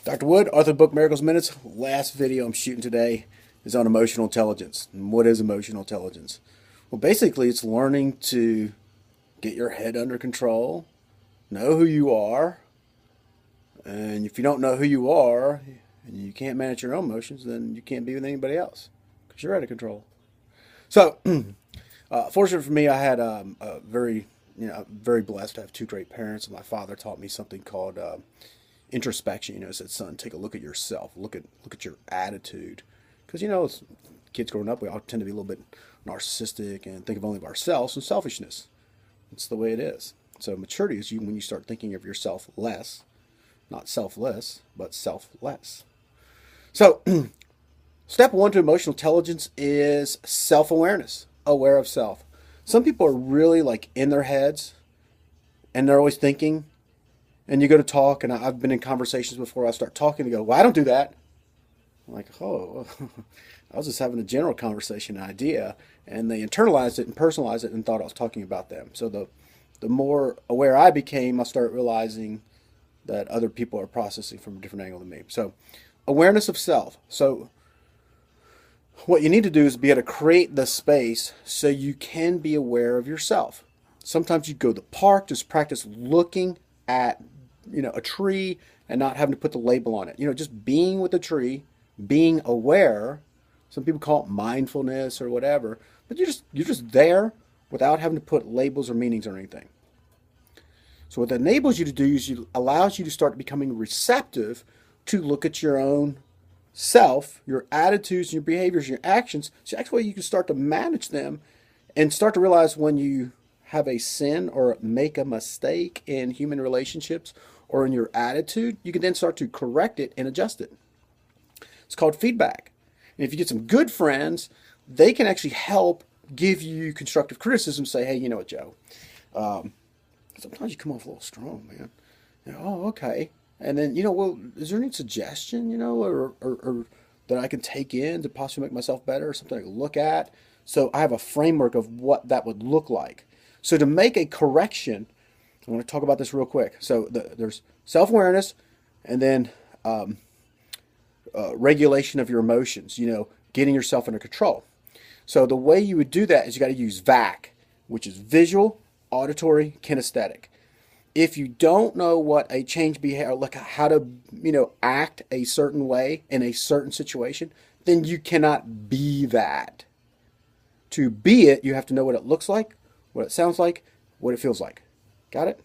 Dr. Wood, author of the book Miracles Minutes. Last video I'm shooting today is on emotional intelligence. And what is emotional intelligence? Well, basically, it's learning to get your head under control, know who you are, and if you don't know who you are and you can't manage your own emotions, then you can't be with anybody else because you're out of control. So, fortunate for me, I had a very blessed to have two great parents. My father taught me something called introspection. He said, son, take a look at yourself, look at your attitude, because as kids growing up, we all tend to be a little bit narcissistic and think of only of ourselves and selfishness. It's the way it is. So maturity is when you start thinking of yourself less, not selfless, but selfless. So step one to emotional intelligence is self-awareness, aware of self. Some people are really in their heads and they're always thinking, and you go to talk, and I've been in conversations before, I start talking and go, well, I don't do that. I'm like, oh, I was just having a general conversation idea, and they internalized it and personalized it and thought I was talking about them. So the more aware I became, I started realizing that other people are processing from a different angle than me. So awareness of self. So what you need to do is be able to create the space so you can be aware of yourself. Sometimes you go to the park, just practice looking at a tree and not having to put the label on it. Just being with the tree, being aware. Some people call it mindfulness or whatever, but you're just there without having to put labels or meanings or anything. So what that enables you to do is allows you to start becoming receptive to look at your own self, your attitudes, your behaviors, your actions. So actually you can start to manage them and start to realize when you have a sin or make a mistake in human relationships or in your attitude, you can then start to correct it and adjust it. It's called feedback. And if you get some good friends, they can actually help give you constructive criticism. Say, hey, you know what, Joe? Sometimes you come off a little strong, man. Oh, okay. And then, well, is there any suggestion, or that I can take in to possibly make myself better, or something I can look at? So I have a framework of what that would look like. So to make a correction, I want to talk about this real quick. So there's self-awareness, and then regulation of your emotions, getting yourself under control. So the way you would do that is you got to use VAC, which is visual, auditory, kinesthetic. If you don't know what a change behavior, like how to, act a certain way in a certain situation, then you cannot be that. To be it, you have to know what it looks like, what it sounds like, what it feels like. Got it?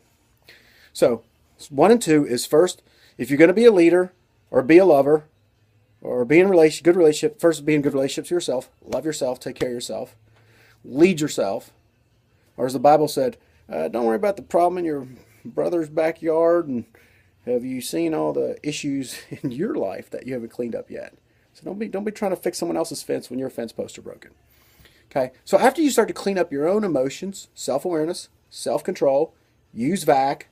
So 1 and 2 is first, if you're going to be a leader or be a lover or be in a good relationship, first be in good relationships with yourself, love yourself, take care of yourself, lead yourself. Or as the Bible said, don't worry about the problem in your brother's backyard, and have you seen all the issues in your life that you haven't cleaned up yet? So don't be trying to fix someone else's fence when your fence posts are broken. Okay, so after you start to clean up your own emotions, self-awareness, self-control, use VAC,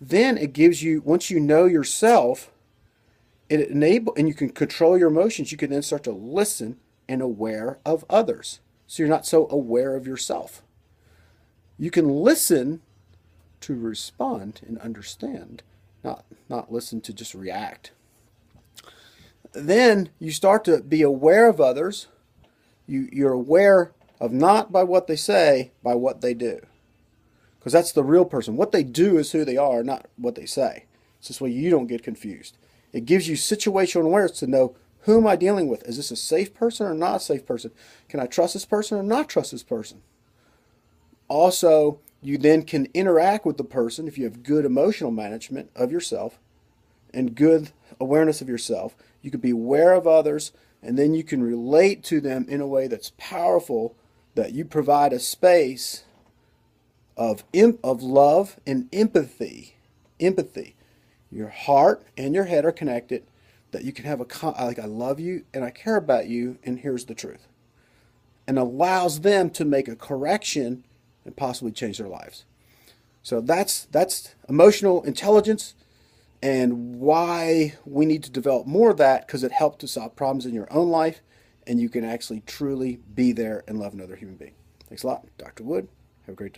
then it gives you, once you know yourself, and you can control your emotions, you can then start to listen and aware of others. So you're not so aware of yourself. You can listen to respond and understand, not listen to just react. Then you start to be aware of others. You're aware of not by what they say, by what they do. Because that's the real person. What they do is who they are, not what they say. It's this way you don't get confused. It gives you situational awareness to know, who am I dealing with? Is this a safe person or not a safe person? Can I trust this person or not trust this person? Also, you then can interact with the person if you have good emotional management of yourself and good awareness of yourself. You can be aware of others, and then you can relate to them in a way that's powerful, that you provide a space of love and empathy. Empathy. Your heart and your head are connected, that you can have I love you and I care about you, and here's the truth. And allows them to make a correction and possibly change their lives. So that's emotional intelligence, and why we need to develop more of that, because it helps to solve problems in your own life, and you can actually truly be there and love another human being. Thanks a lot. Dr. Wood. Have a great day.